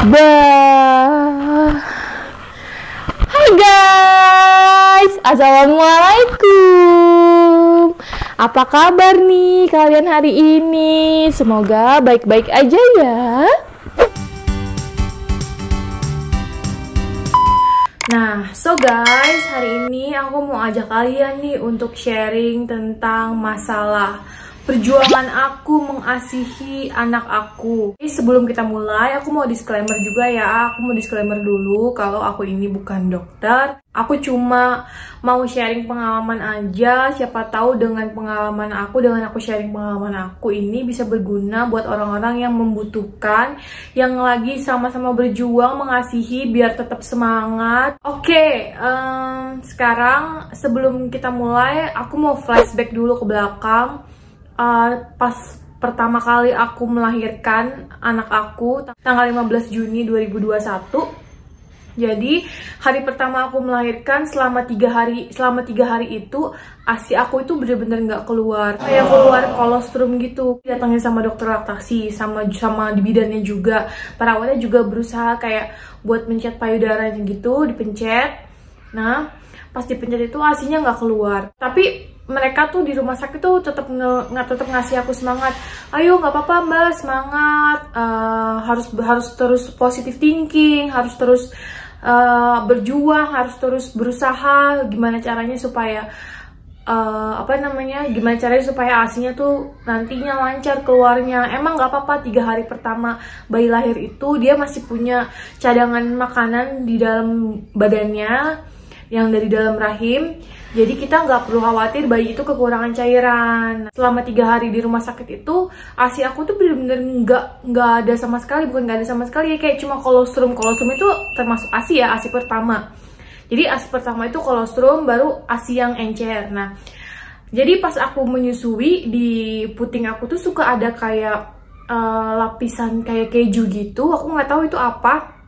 Dah. Hai guys, assalamualaikum. Apa kabar nih kalian hari ini? Semoga baik-baik aja ya. Nah, so guys, hari ini aku mau ajak kalian nih untuk sharing tentang masalah perjuangan aku mengasihi anak aku. Jadi sebelum kita mulai, aku mau disclaimer juga ya. Aku mau disclaimer dulu kalau aku ini bukan dokter. Aku cuma mau sharing pengalaman aja. Siapa tahu dengan pengalaman aku, dengan aku sharing pengalaman aku ini bisa berguna buat orang-orang yang membutuhkan, yang lagi sama-sama berjuang mengasihi biar tetap semangat. Oke, sekarang sebelum kita mulai, aku mau flashback dulu ke belakang. Pas pertama kali aku melahirkan anak aku tanggal 15 Juni 2021. Jadi hari pertama aku melahirkan selama 3 hari itu ASI aku itu bener-bener nggak keluar, kayak keluar kolostrum gitu. Datangin sama dokter laktasi, sama di bidannya juga, perawatnya juga berusaha kayak buat mencet payudaranya gitu, dipencet. Nah pas dipencet itu ASInya nggak keluar, tapi mereka tuh di rumah sakit tuh tetap ngasih aku semangat. Ayo nggak apa-apa mbak, semangat, harus terus positive thinking, harus terus berjuang, harus terus berusaha. Gimana caranya supaya gimana caranya supaya ASInya tuh nantinya lancar keluarnya. Emang nggak apa-apa, 3 hari pertama bayi lahir itu dia masih punya cadangan makanan di dalam badannya yang dari dalam rahim. Jadi kita nggak perlu khawatir bayi itu kekurangan cairan. Selama 3 hari di rumah sakit itu ASI aku tuh bener-bener nggak ada sama sekali. Bukan nggak ada sama sekali, kayak cuma kolostrum. Kolostrum itu termasuk ASI ya, ASI pertama. Jadi ASI pertama itu kolostrum, baru ASI yang encer. Nah jadi pas aku menyusui, di puting aku tuh suka ada kayak lapisan kayak keju gitu. Aku nggak tahu itu apa.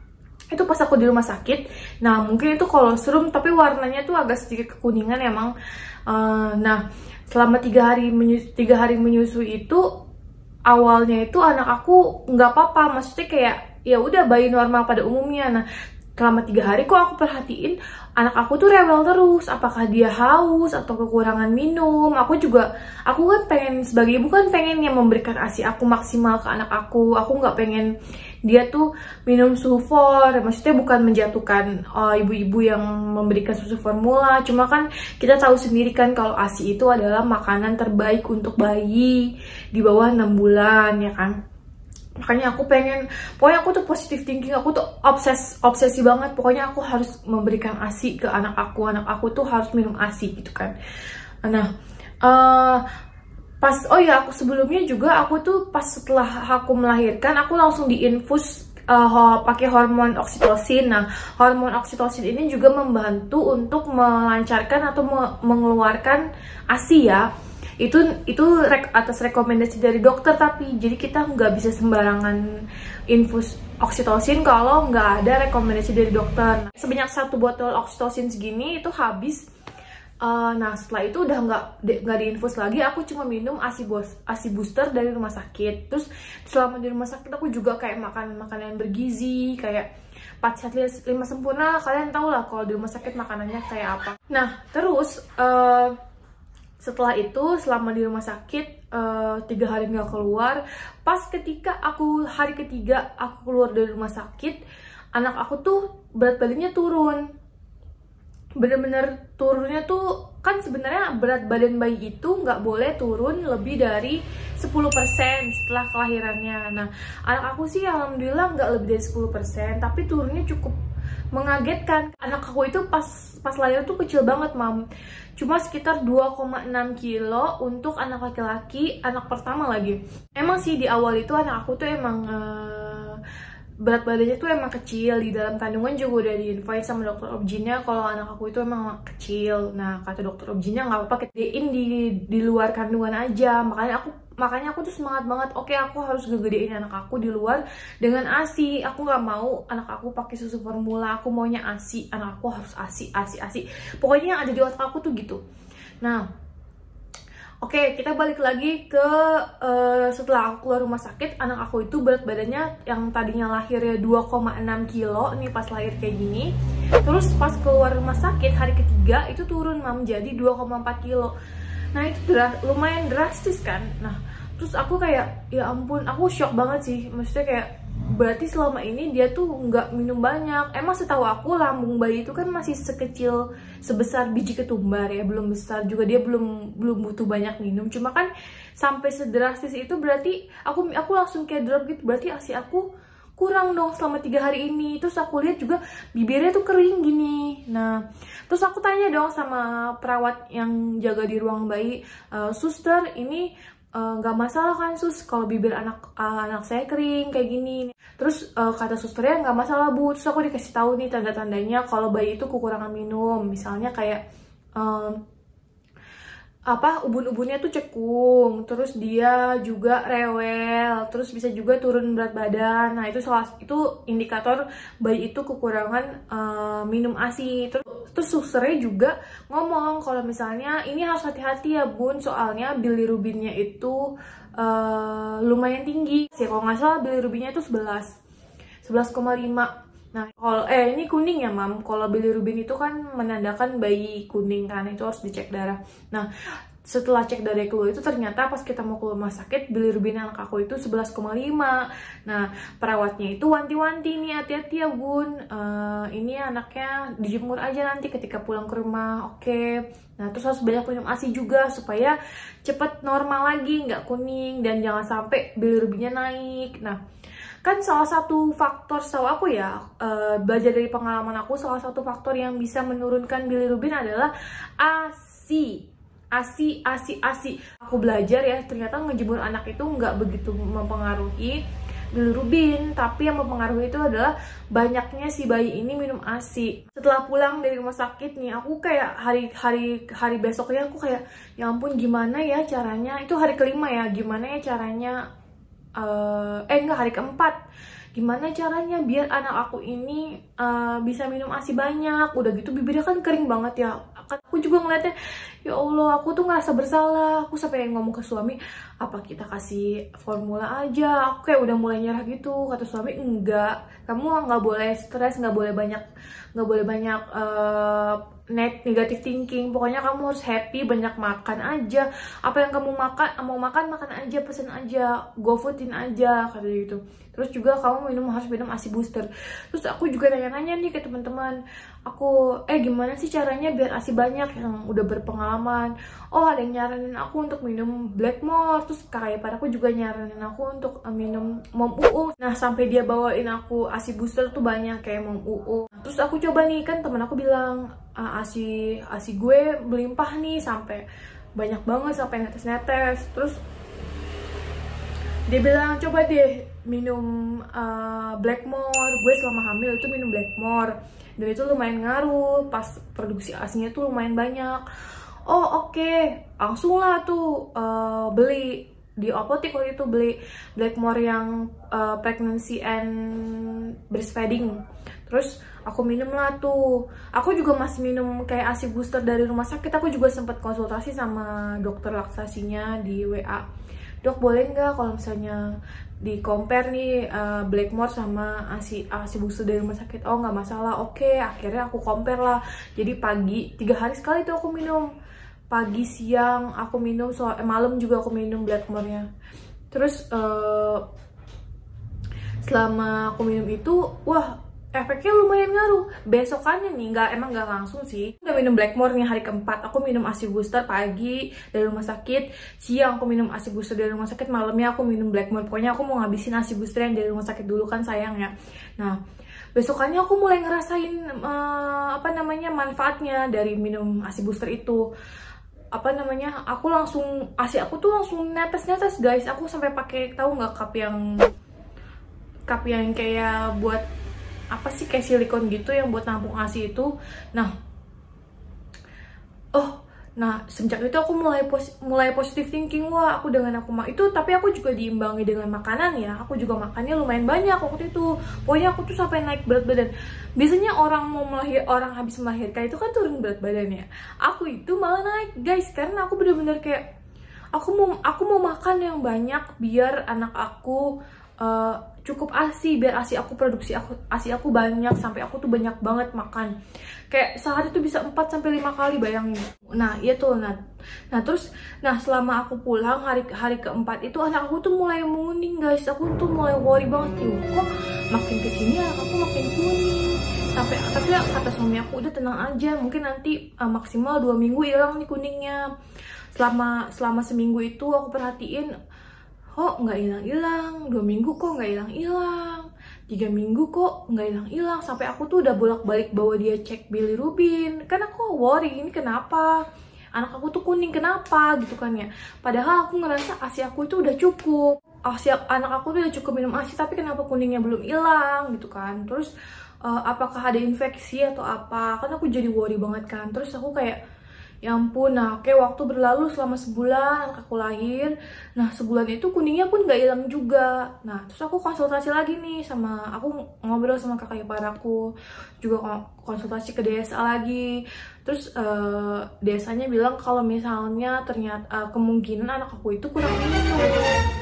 Itu pas aku di rumah sakit. Nah mungkin itu kolostrum, tapi warnanya tuh agak sedikit kekuningan emang. Nah selama 3 hari menyusui itu, awalnya itu anak aku nggak apa-apa, maksudnya kayak ya udah bayi normal pada umumnya. Nah selama 3 hari kok aku perhatiin anak aku tuh rewel terus. Apakah dia haus atau kekurangan minum? Aku kan pengen, sebagai ibu kan pengen yang memberikan ASI aku maksimal ke anak aku. Aku nggak pengen dia tuh minum susu for, maksudnya bukan menjatuhkan ibu-ibu yang memberikan susu formula. Cuma kan kita tahu sendiri kan kalau ASI itu adalah makanan terbaik untuk bayi di bawah 6 bulan ya kan. Makanya aku pengen, pokoknya aku tuh positive thinking, aku tuh obsesi banget. Pokoknya aku harus memberikan ASI ke anak aku tuh harus minum ASI gitu kan. Nah aku sebelumnya juga, aku tuh pas setelah aku melahirkan, aku langsung diinfus pakai hormon oksitosin. Nah hormon oksitosin ini juga membantu untuk melancarkan atau mengeluarkan ASI ya. Itu atas rekomendasi dari dokter, tapi jadi kita nggak bisa sembarangan infus oksitosin kalau nggak ada rekomendasi dari dokter. Sebanyak 1 botol oksitosin segini itu habis. Nah setelah itu udah nggak diinfus lagi. Aku cuma minum ASI booster dari rumah sakit. Terus selama di rumah sakit aku juga kayak makan makanan bergizi, kayak 4 sehat 5 sempurna. Kalian tau lah kalau di rumah sakit makanannya kayak apa. Nah terus setelah itu, selama di rumah sakit 3 hari nggak keluar. Pas ketika hari ketiga aku keluar dari rumah sakit, anak aku tuh berat badannya turun. Bener-bener turunnya tuh, kan sebenarnya berat badan bayi itu nggak boleh turun lebih dari 10% setelah kelahirannya. Nah anak aku sih alhamdulillah nggak lebih dari 10%, tapi turunnya cukup mengagetkan. Anak aku itu pas lahir tuh kecil banget mam, cuma sekitar 2,6 kilo untuk anak laki-laki, anak pertama lagi. Emang sih di awal itu anak aku tuh emang berat badannya tuh emang kecil. Di dalam kandungan juga udah diinfoin sama dokter obginnya kalau anak aku itu emang kecil. Nah kata dokter obginnya nggak apa-apa, gedein di luar kandungan aja. Makanya aku tuh semangat banget. Oke, aku harus gedein anak aku di luar dengan ASI. Aku nggak mau anak aku pakai susu formula, aku maunya ASI. Anak aku harus ASI. Pokoknya yang ada di otak aku tuh gitu. Nah Oke, kita balik lagi ke setelah aku keluar rumah sakit, anak aku itu berat badannya yang tadinya lahirnya 2,6 kilo, nih pas lahir kayak gini. Terus pas keluar rumah sakit hari ketiga itu turun menjadi 2,4 kilo. Nah itu lumayan drastis kan. Nah terus aku kayak ya ampun, aku shock banget sih. Maksudnya kayak berarti selama ini dia tuh nggak minum banyak. Emang setahu aku lambung bayi itu kan masih sekecil sebesar biji ketumbar ya, belum besar juga, dia belum butuh banyak minum. Cuma kan sampai sedrastis itu berarti aku langsung kayak drop gitu. Berarti ASI aku kurang dong selama 3 hari ini. Terus aku lihat juga bibirnya tuh kering gini. Nah terus aku tanya dong sama perawat yang jaga di ruang bayi, suster ini nggak masalah kan sus kalau bibir anak saya kering kayak gini. Terus kata susternya nggak masalah bu. Terus aku dikasih tahu nih tanda-tandanya kalau bayi itu kekurangan minum. Misalnya kayak ubun-ubunnya tuh cekung, terus dia juga rewel, terus bisa juga turun berat badan. Nah itu indikator bayi itu kekurangan minum ASI. Terus susternya juga ngomong kalau misalnya ini harus hati-hati ya bun, soalnya bilirubinnya itu lumayan tinggi. Kalau nggak salah bilirubinnya itu 11,5. Nah, kalau ini kuning ya, Mam. Kalau bilirubin itu kan menandakan bayi kuning kan, itu harus dicek darah. Nah, setelah cek darah keluar itu ternyata pas kita mau ke rumah sakit bilirubin anak aku itu 11,5. Nah, perawatnya itu wanti-wanti nih, hati-hati ya, Bun. Ini anaknya dijemur aja nanti ketika pulang ke rumah. Oke. Nah, terus harus banyak minum ASI juga supaya cepat normal lagi, nggak kuning dan jangan sampai bilirubinnya naik. Nah, kan salah satu faktor setahu aku ya, belajar dari pengalaman aku, salah satu faktor yang bisa menurunkan bilirubin adalah ASI. Aku belajar ya, ternyata ngejemur anak itu nggak begitu mempengaruhi bilirubin, tapi yang mempengaruhi itu adalah banyaknya si bayi ini minum ASI. Setelah pulang dari rumah sakit nih, aku kayak hari besoknya aku kayak ya ampun gimana ya caranya, itu hari kelima ya, gimana ya caranya hari keempat, gimana caranya biar anak aku ini bisa minum ASI banyak. Udah gitu bibirnya kan kering banget ya. Aku juga ngeliatnya, ya Allah, aku tuh ngerasa bersalah. Aku sampai ngomong ke suami, apa kita kasih formula aja? Aku kayak udah mulai nyerah gitu. Kata suami, enggak, kamu nggak boleh stres, nggak boleh banyak negative thinking. Pokoknya kamu harus happy, banyak makan aja. Apa yang kamu mau makan aja, pesen aja, GoFoodin aja, kata gitu. Terus juga kamu harus minum ASI booster. Terus aku juga nanya-nanya nih ke teman-teman aku, gimana sih caranya biar ASI banyak, yang udah berpengalaman. Oh, ada yang nyaranin aku untuk minum Blackmore. Terus kakak ipar aku juga nyaranin aku untuk minum Mom UU. Nah, sampai dia bawain aku ASI booster tuh banyak kayak Mom UU. Terus aku coba nih, kan temen aku bilang ASI gue melimpah nih, sampai banyak banget, sampai netes-netes. Terus dia bilang coba deh minum Blackmore. Gue selama hamil itu minum Blackmore dan itu lumayan ngaruh, pas produksi ASInya tuh lumayan banyak. Oh oke. Langsung lah tuh beli di apotek. Waktu itu beli Blackmore yang pregnancy and breastfeeding. Terus aku minum lah tuh. Aku juga masih minum kayak ASI booster dari rumah sakit. Aku juga sempat konsultasi sama dokter laktasinya di WA. Dok, boleh nggak kalau misalnya di compare nih Blackmore sama ASI booster dari rumah sakit? Oh, nggak masalah. Oke, akhirnya aku compare lah. Jadi pagi 3 hari sekali tuh aku minum. Pagi, siang aku minum, malam juga aku minum Blackmore-nya. Terus selama aku minum itu, wah, efeknya lumayan ngaruh. Besokannya nih, emang nggak langsung sih. Udah minum Blackmore nih hari keempat. Aku minum ASI booster pagi dari rumah sakit. Siang aku minum ASI booster dari rumah sakit. Malamnya aku minum Blackmore. Pokoknya aku mau ngabisin ASI booster yang dari rumah sakit dulu kan, sayang ya. Nah, besokannya aku mulai ngerasain manfaatnya dari minum ASI booster itu. ASI aku tuh langsung netes-netes guys. Aku sampai pakai, tahu nggak, cup yang kayak buat kayak silikon gitu yang buat nampung ASI itu. Nah, semenjak itu aku mulai positive thinking. Wah, tapi aku juga diimbangi dengan makanan ya. Aku juga makannya lumayan banyak waktu itu. Pokoknya aku tuh sampai naik berat badan. Biasanya orang habis melahirkan itu kan turun berat badannya. Aku itu malah naik guys, karena aku bener-bener kayak aku mau makan yang banyak biar anak aku cukup ASI, biar produksi ASI aku banyak, sampai aku tuh banyak banget makan. Kayak sehari tuh bisa 4-5 kali, bayangin. Nah, iya tuh. Nah terus selama aku pulang hari keempat itu anak aku tuh mulai menguning, guys. Aku tuh mulai worry banget nih, kok makin kesini anak aku makin kuning. Tapi kata suami aku, udah tenang aja, mungkin nanti maksimal 2 minggu hilang nih kuningnya. Selama seminggu itu aku perhatiin, kok nggak hilang-hilang, 2 minggu kok nggak hilang-hilang, 3 minggu kok nggak hilang-hilang, sampai aku tuh udah bolak-balik bawa dia cek bilirubin. Kan aku worry, ini kenapa anak aku tuh kuning, kenapa gitu kan ya. Padahal aku ngerasa ASI aku itu udah cukup, anak aku tuh udah cukup minum ASI, tapi kenapa kuningnya belum hilang gitu kan. Terus apakah ada infeksi atau apa, kan aku jadi worry banget kan. Terus aku kayak, ya ampun. Nah, oke, waktu berlalu selama sebulan anak aku lahir. Nah, sebulan itu kuningnya pun nggak hilang juga. Nah, terus aku konsultasi lagi nih aku ngobrol sama kakak ipar aku, juga konsultasi ke DSA lagi. Terus DSA-nya bilang kalau misalnya ternyata kemungkinan anak aku itu kurang minum.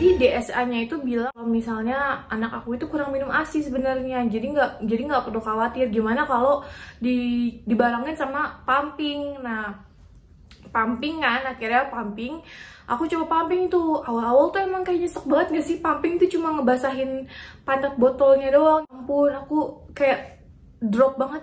Di DSA-nya itu bilang kalau misalnya anak aku itu kurang minum ASI sebenarnya. Jadi nggak perlu khawatir. Gimana kalau dibarengin sama pumping. Nah, pumping kan, akhirnya pumping. Aku coba pumping tuh, awal-awal tuh emang kayak nyesek banget gak sih. Pumping tuh cuma ngebasahin pantat botolnya doang. Ampun, aku kayak drop banget.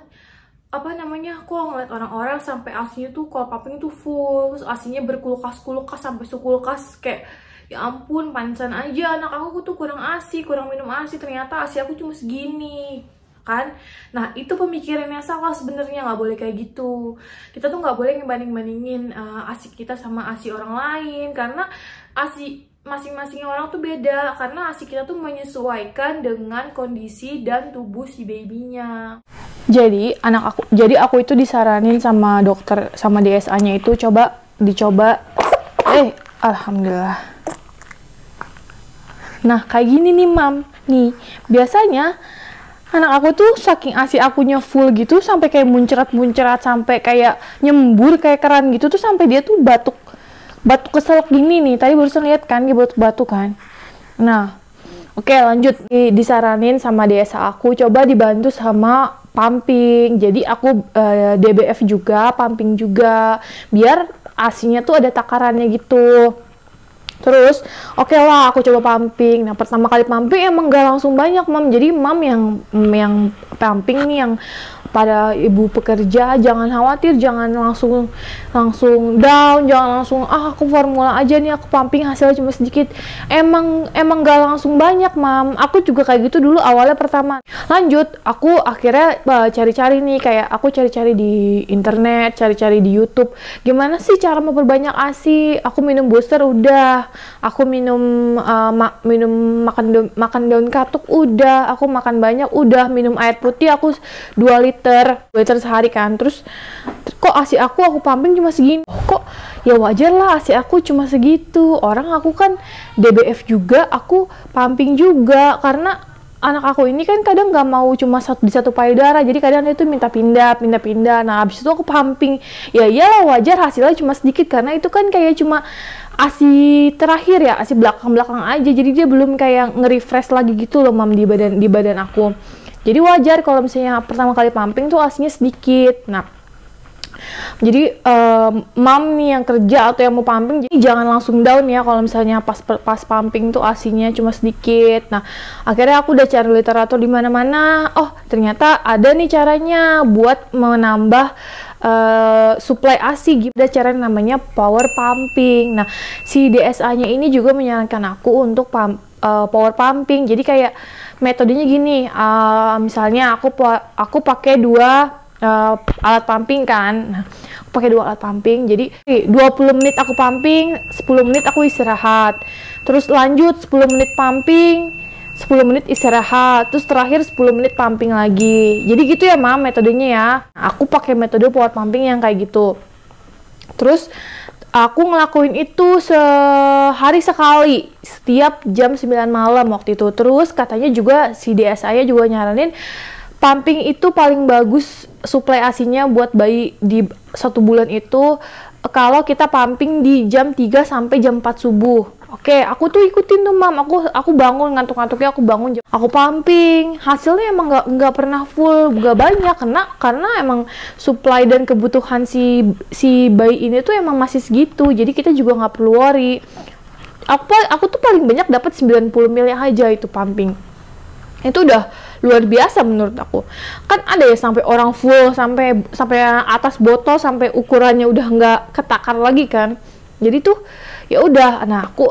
Aku ngeliat orang-orang sampai ASInya tuh kalau pumping tuh full, terus ASInya berkulkas-kulkas sampai sekulkas. Kayak, ya ampun, pantesan aja anak aku tuh kurang ASI, kurang minum ASI. Ternyata ASI aku cuma segini kan. Nah, itu pemikirannya salah sebenarnya, nggak boleh kayak gitu. Kita tuh nggak boleh ngebanding-bandingin ASI kita sama ASI orang lain, karena ASI masing-masing orang tuh beda, karena ASI kita tuh menyesuaikan dengan kondisi dan tubuh si babynya. Jadi aku itu disaranin sama dokter, sama DSA-nya itu dicoba. Alhamdulillah. Nah, kayak gini nih, Mam. Nih, biasanya anak aku tuh saking ASI akunya full gitu, sampai kayak muncrat-muncrat, sampai kayak nyembur kayak keran gitu tuh, sampai dia tuh batuk keselak gini nih. Tadi barusan lihat kan dia batuk kan. Nah, oke, lanjut. Disaranin sama DSA aku coba dibantu sama pumping. Jadi aku DBF juga, pumping juga, biar ASInya tuh ada takarannya gitu. Terus oke lah, aku coba pumping. Nah, pertama kali pumping emang gak langsung banyak, Mam. Jadi Mam yang pumping nih, yang pada ibu pekerja, jangan khawatir, jangan langsung down, jangan langsung aku formula aja nih, aku pumping hasilnya cuma sedikit. Emang gak langsung banyak, Mam. Aku juga kayak gitu dulu awalnya pertama. Lanjut, aku akhirnya cari-cari nih, kayak aku cari-cari di internet, cari-cari di YouTube, gimana sih cara memperbanyak ASI. Aku minum booster udah, aku minum makan daun katuk udah, aku makan banyak udah, minum air putih aku 2 liter sehari kan. Terus kok ASI aku pumping cuma segini, kok ya wajar lah ASI aku cuma segitu, orang aku kan DBF juga, aku pumping juga, karena anak aku ini kan kadang nggak mau cuma di satu payudara, jadi kadang dia tuh minta pindah. Nah, habis itu aku pumping, ya iyalah wajar hasilnya cuma sedikit, karena itu kan kayak cuma ASI terakhir ya, ASI belakang aja, jadi dia belum kayak nge-refresh lagi gitu loh, Mam, di badan aku. Jadi wajar kalau misalnya pertama kali pumping tuh ASInya sedikit. Nah, jadi Mam nih yang kerja atau yang mau pumping, jadi jangan langsung down ya kalau misalnya pas pumping tuh ASInya cuma sedikit. Nah, akhirnya aku udah cari literatur di mana-mana. Oh, ternyata ada nih caranya buat menambah suplai ASI. Ada cara namanya power pumping. Nah, si DSA-nya ini juga menyarankan aku untuk power pumping. Jadi kayak metodenya gini, misalnya aku pakai 2 alat pumping kan. Nah, aku pakai 2 alat pumping, jadi 20 menit aku pumping, 10 menit aku istirahat, terus lanjut 10 menit pumping, 10 menit istirahat, terus terakhir 10 menit pumping lagi. Jadi gitu ya, Mam, metodenya ya. Aku pakai metode power pumping yang kayak gitu. Terus aku ngelakuin itu sehari sekali, setiap jam 9 malam waktu itu. Terus katanya juga si DSA-nya juga nyaranin pumping itu paling bagus suplai ASI-nya buat bayi di 1 bulan itu kalau kita pumping di jam 3 sampai jam 4 subuh. Oke, aku tuh ikutin tuh mam, aku bangun ngantuk-ngantuknya, aku bangun, aku pumping. Hasilnya emang nggak pernah full, nggak banyak, karena emang supply dan kebutuhan si bayi ini tuh emang masih segitu. Jadi kita juga nggak perlu worry. Aku tuh paling banyak dapat 90 ml aja itu pumping. Itu udah luar biasa menurut aku. Kan ada ya sampai orang full, sampai atas botol, sampai ukurannya udah nggak ketakar lagi kan. Jadi tuh ya udah, nah aku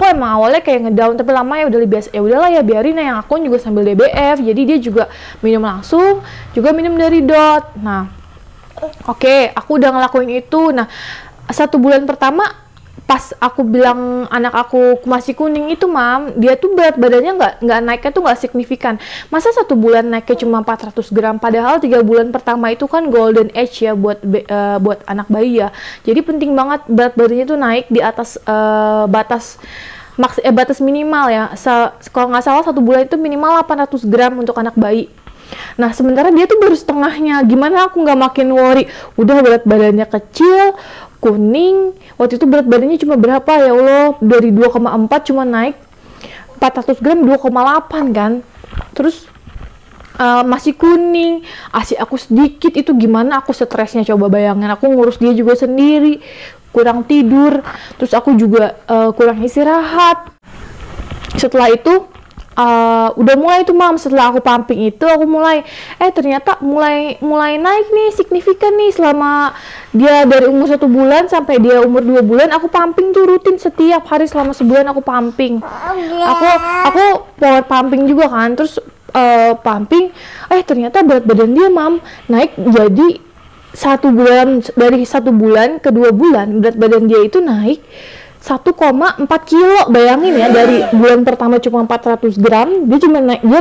emang awalnya kayak ngedown, tapi lama ya udah lebih biasa, ya udahlah ya biarin ya, yang aku juga sambil DBF, jadi dia juga minum langsung, juga minum dari DOT. Nah oke, aku udah ngelakuin itu. Nah 1 bulan pertama pas aku bilang anak aku masih kuning itu mam, dia tuh berat badannya nggak naiknya tuh nggak signifikan. Masa 1 bulan naiknya cuma 400 gram, padahal 3 bulan pertama itu kan golden age ya buat anak bayi ya. Jadi penting banget berat badannya tuh naik di atas batas minimal ya. Kalau nggak salah 1 bulan itu minimal 800 gram untuk anak bayi. Nah sementara dia tuh baru setengahnya. Gimana aku nggak makin worry? Udah berat badannya kecil, kuning, waktu itu berat badannya cuma berapa ya Allah, dari 2,4 cuma naik 400 gram 2,8 kan. Terus masih kuning, ASI aku sedikit, itu gimana aku stresnya, coba bayangin. Aku ngurus dia juga sendiri, kurang tidur, terus aku juga kurang istirahat. Setelah itu udah mulai tuh mam, setelah aku pumping itu aku mulai ternyata mulai naik nih, signifikan nih. Selama dia dari umur 1 bulan sampai dia umur 2 bulan aku pumping tuh rutin setiap hari selama sebulan aku pumping. Aku power pumping juga kan, terus pumping ternyata berat badan dia mam naik. Jadi 1 bulan, dari 1 bulan ke 2 bulan berat badan dia itu naik 1,4 kilo. Bayangin ya, dari bulan pertama cuma 400 gram, dia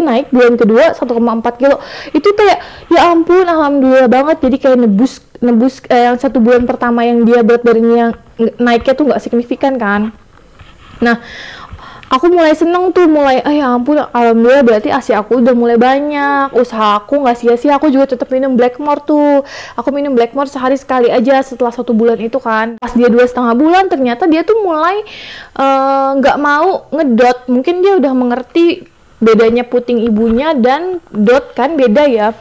naik bulan kedua 1,4 kilo. Itu kayak ya ampun, alhamdulillah banget. Jadi kayak nebus yang 1 bulan pertama yang dia berat badannya naiknya tuh nggak signifikan kan. Nah aku mulai seneng tuh, ya ampun, alhamdulillah, berarti ASI aku udah mulai banyak. Usaha aku nggak sia-sia. Aku juga tetap minum Blackmore tuh. Aku minum Blackmore sehari sekali aja setelah 1 bulan itu kan. Pas dia 2,5 bulan ternyata dia tuh mulai nggak mau ngedot. Mungkin dia udah mengerti bedanya puting ibunya dan dot kan beda ya.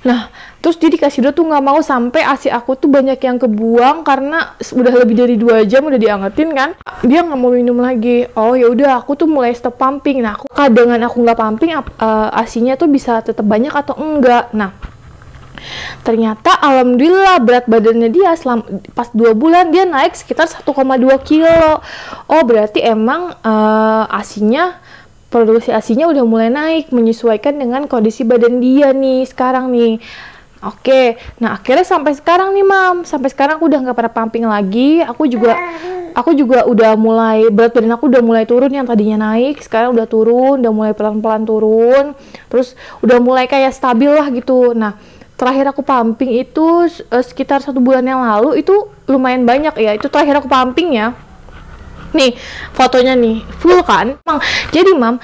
Nah terus dia dikasih dot tuh nggak mau, sampai ASI aku tuh banyak yang kebuang karena udah lebih dari 2 jam udah diangetin kan. Dia nggak mau minum lagi. Oh ya udah, aku tuh mulai stop pumping. Nah dengan aku nggak pumping, ASInya tuh bisa tetap banyak atau enggak. Nah ternyata alhamdulillah berat badannya dia pas 2 bulan dia naik sekitar 1,2 kilo. Oh berarti emang produksi ASInya udah mulai naik, menyesuaikan dengan kondisi badan dia nih sekarang nih. Oke, nah akhirnya sampai sekarang nih mam, sampai sekarang aku udah nggak pernah pumping lagi. Aku juga udah mulai, berat badan aku udah mulai turun. Yang tadinya naik sekarang udah turun, udah mulai pelan-pelan turun, terus udah mulai kayak stabil lah gitu. Nah terakhir aku pumping itu sekitar 1 bulan yang lalu, itu lumayan banyak ya. Itu terakhir aku pumping ya. Nih fotonya nih, full kan. Jadi mam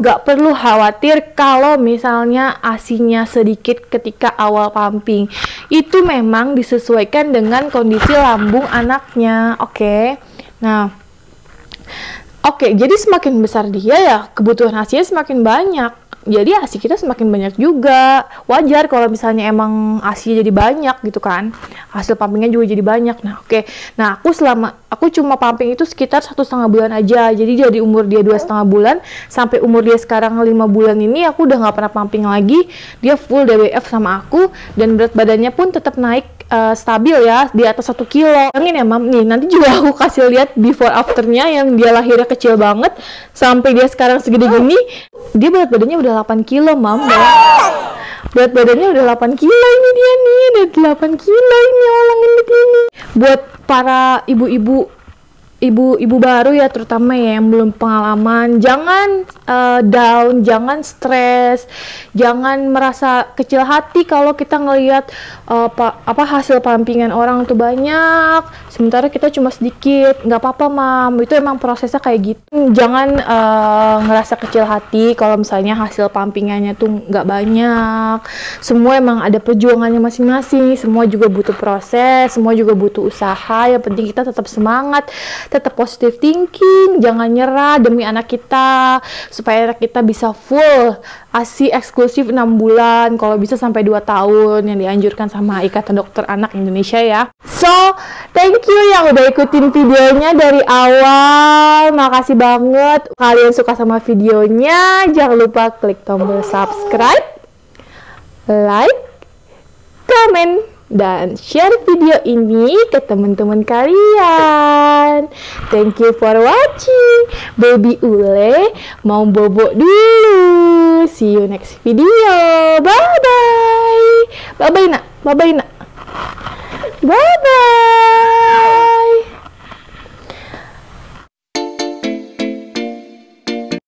nggak perlu khawatir kalau misalnya ASInya sedikit ketika awal pumping. Itu memang disesuaikan dengan kondisi lambung anaknya. Oke. Nah jadi semakin besar dia ya, kebutuhan ASInya semakin banyak. Jadi ASI kita semakin banyak juga. Wajar kalau misalnya emang ASI jadi banyak gitu kan. Hasil pumpingnya juga jadi banyak. Nah oke. Nah aku cuma pumping itu sekitar 1,5 bulan aja. Jadi dari umur dia 2,5 bulan sampai umur dia sekarang 5 bulan ini aku udah nggak pernah pumping lagi. Dia full DBF sama aku, dan berat badannya pun tetap naik stabil ya, di atas 1 kilo. Ini ya mam, nih nanti juga aku kasih lihat before afternya, yang dia lahirnya kecil banget sampai dia sekarang segede gini. Dia berat badannya udah 8 kilo mam. Berat badannya udah 8 kilo ini dia nih, udah 8 kilo ini orang ini. Buat para ibu-ibu ibu baru ya, terutama ya yang belum pengalaman, jangan down, jangan stres, jangan merasa kecil hati kalau kita ngelihat hasil pampingan orang tuh banyak, sementara kita cuma sedikit. Nggak apa-apa mam, itu emang prosesnya kayak gitu. Jangan ngerasa kecil hati kalau misalnya hasil pampingannya tuh nggak banyak. Semua emang ada perjuangannya masing-masing, semua juga butuh proses, semua juga butuh usaha. Yang penting kita tetap semangat, tetap positive thinking, jangan nyerah demi anak kita, supaya anak kita bisa full ASI eksklusif 6 bulan, kalau bisa sampai 2 tahun yang dianjurkan sama Ikatan Dokter Anak Indonesia ya. So, thank you yang udah ikutin videonya dari awal. Makasih banget. Kalian suka sama videonya, jangan lupa klik tombol subscribe, like, comment, dan share video ini ke teman-teman kalian. Thank you for watching. Baby Ule mau bobo dulu. See you next video. Bye bye. Bye bye nak. Bye bye nak. Bye bye.